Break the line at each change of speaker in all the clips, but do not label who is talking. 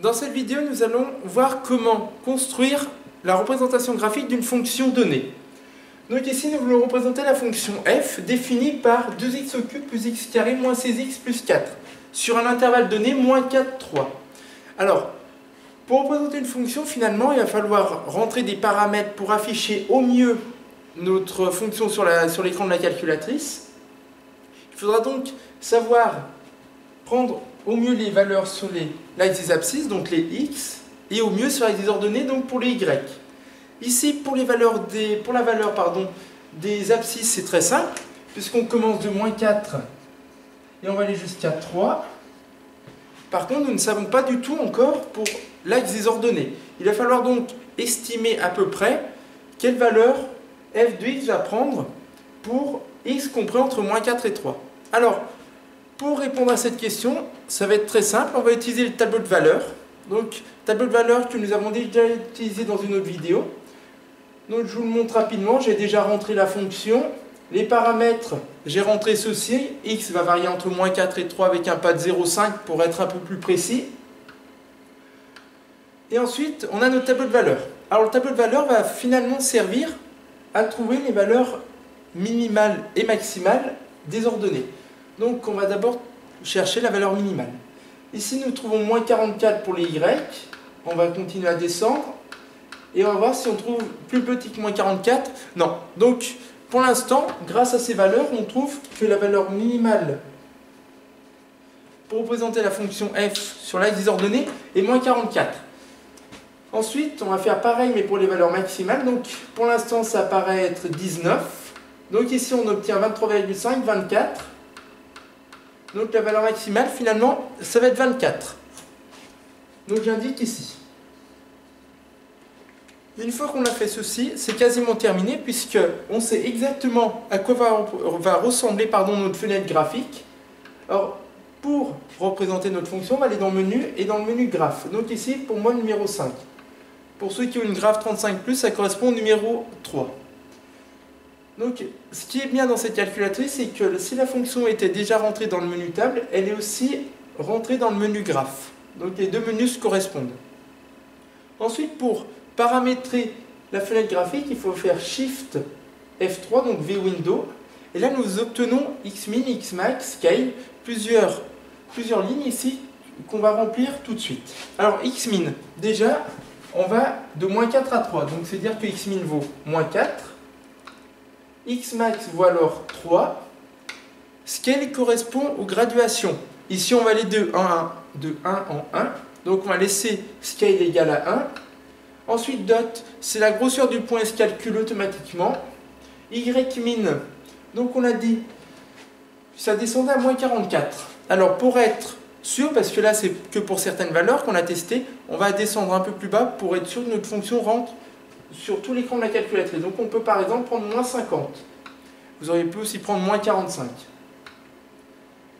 Dans cette vidéo, nous allons voir comment construire la représentation graphique d'une fonction donnée. Donc ici, nous voulons représenter la fonction f définie par 2x au cube plus x carré moins 16x plus 4 sur un intervalle donné moins 4, 3. Alors, pour représenter une fonction, finalement, il va falloir rentrer des paramètres pour afficher au mieux notre fonction sur l'écran de la calculatrice. Il faudra donc savoir prendre au mieux les valeurs sur l'axe des abscisses, donc les x, et au mieux sur l'axe des ordonnées, donc pour les y. Ici, pour la valeur des abscisses, c'est très simple, puisqu'on commence de moins 4 et on va aller jusqu'à 3. Par contre, nous ne savons pas du tout encore pour l'axe des ordonnées. Il va falloir donc estimer à peu près quelle valeur f de x va prendre pour x compris entre moins 4 et 3. Alors, pour répondre à cette question, ça va être très simple. On va utiliser le tableau de valeurs. Donc, tableau de valeurs que nous avons déjà utilisé dans une autre vidéo. Donc, je vous le montre rapidement. J'ai déjà rentré la fonction. Les paramètres, j'ai rentré ceci. X va varier entre moins 4 et 3 avec un pas de 0,5 pour être un peu plus précis. Et ensuite, on a notre tableau de valeurs. Alors, le tableau de valeurs va finalement servir à trouver les valeurs minimales et maximales des ordonnées. Donc, on va d'abord chercher la valeur minimale. Ici, nous trouvons moins 44 pour les y. On va continuer à descendre. Et on va voir si on trouve plus petit que moins 44. Non. Donc, pour l'instant, grâce à ces valeurs, on trouve que la valeur minimale pour représenter la fonction f sur l'axe des ordonnées est moins 44. Ensuite, on va faire pareil, mais pour les valeurs maximales. Donc, pour l'instant, ça paraît être 19. Donc, ici, on obtient 23,5, 24. Donc, la valeur maximale, finalement, ça va être 24. Donc, j'indique ici. Une fois qu'on a fait ceci, c'est quasiment terminé, puisqu'on sait exactement à quoi va ressembler notre fenêtre graphique. Alors, pour représenter notre fonction, on va aller dans le menu et dans le menu graphe. Donc, ici, pour moi, numéro 5. Pour ceux qui ont une graphe 35+, ça correspond au numéro 3. Donc, ce qui est bien dans cette calculatrice, c'est que si la fonction était déjà rentrée dans le menu table, elle est aussi rentrée dans le menu graphe. Donc, les deux menus se correspondent. Ensuite, pour paramétrer la fenêtre graphique, il faut faire Shift F3, donc V-Window. Et là, nous obtenons Xmin, Xmax, Scale, plusieurs lignes ici qu'on va remplir tout de suite. Alors, Xmin, déjà, on va de moins 4 à 3. Donc, c'est-à-dire que Xmin vaut moins 4. Xmax vaut alors 3. Scale correspond aux graduations. Ici, on va aller de 1 en 1. Donc, on va laisser scale égal à 1. Ensuite, dot, c'est la grosseur du point, se calcule automatiquement. Ymin, donc on a dit, ça descendait à moins 44. Alors, pour être sûr, parce que là, c'est que pour certaines valeurs qu'on a testées, on va descendre un peu plus bas pour être sûr que notre fonction rentre sur tout l'écran de la calculatrice. Donc on peut par exemple prendre moins 50. Vous auriez pu aussi prendre moins 45.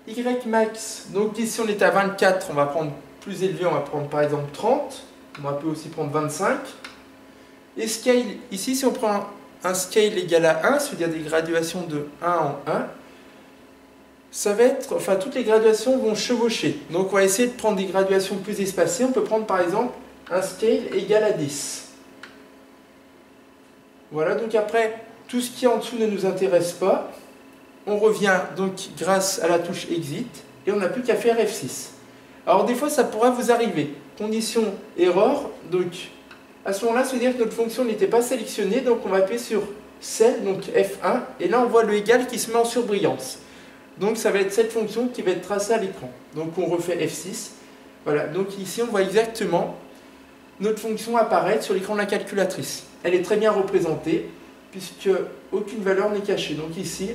Ymax, donc ici on est à 24, on va prendre plus élevé, on va prendre par exemple 30. On peut aussi prendre 25. Et scale, ici si on prend un scale égal à 1, c'est-à-dire des graduations de 1 en 1, ça va être, enfin toutes les graduations vont chevaucher. Donc on va essayer de prendre des graduations plus espacées. On peut prendre par exemple un scale égal à 10. Voilà, donc après, tout ce qui est en dessous ne nous intéresse pas. On revient donc grâce à la touche Exit et on n'a plus qu'à faire F6. Alors des fois, ça pourra vous arriver. Condition erreur, donc à ce moment-là, ça veut dire que notre fonction n'était pas sélectionnée, donc on va appuyer sur celle, donc F1, et là on voit le égal qui se met en surbrillance. Donc ça va être cette fonction qui va être tracée à l'écran. Donc on refait F6. Voilà, donc ici on voit exactement notre fonction apparaître sur l'écran de la calculatrice. Elle est très bien représentée puisque aucune valeur n'est cachée. Donc ici,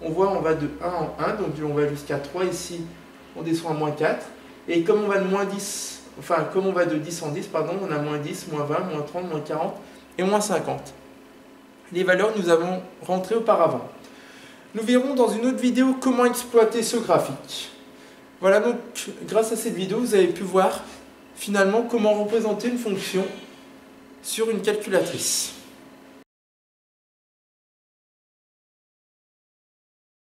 on voit on va de 1 en 1, donc on va jusqu'à 3. Ici, on descend à moins 4. Et comme on va de moins 10, enfin comme on va de 10 en 10, pardon, on a moins 10, moins 20, moins 30, moins 40 et moins 50. Les valeurs que nous avons rentrées auparavant. Nous verrons dans une autre vidéo comment exploiter ce graphique. Voilà, donc grâce à cette vidéo, vous avez pu voir finalement comment représenter une fonction sur une calculatrice.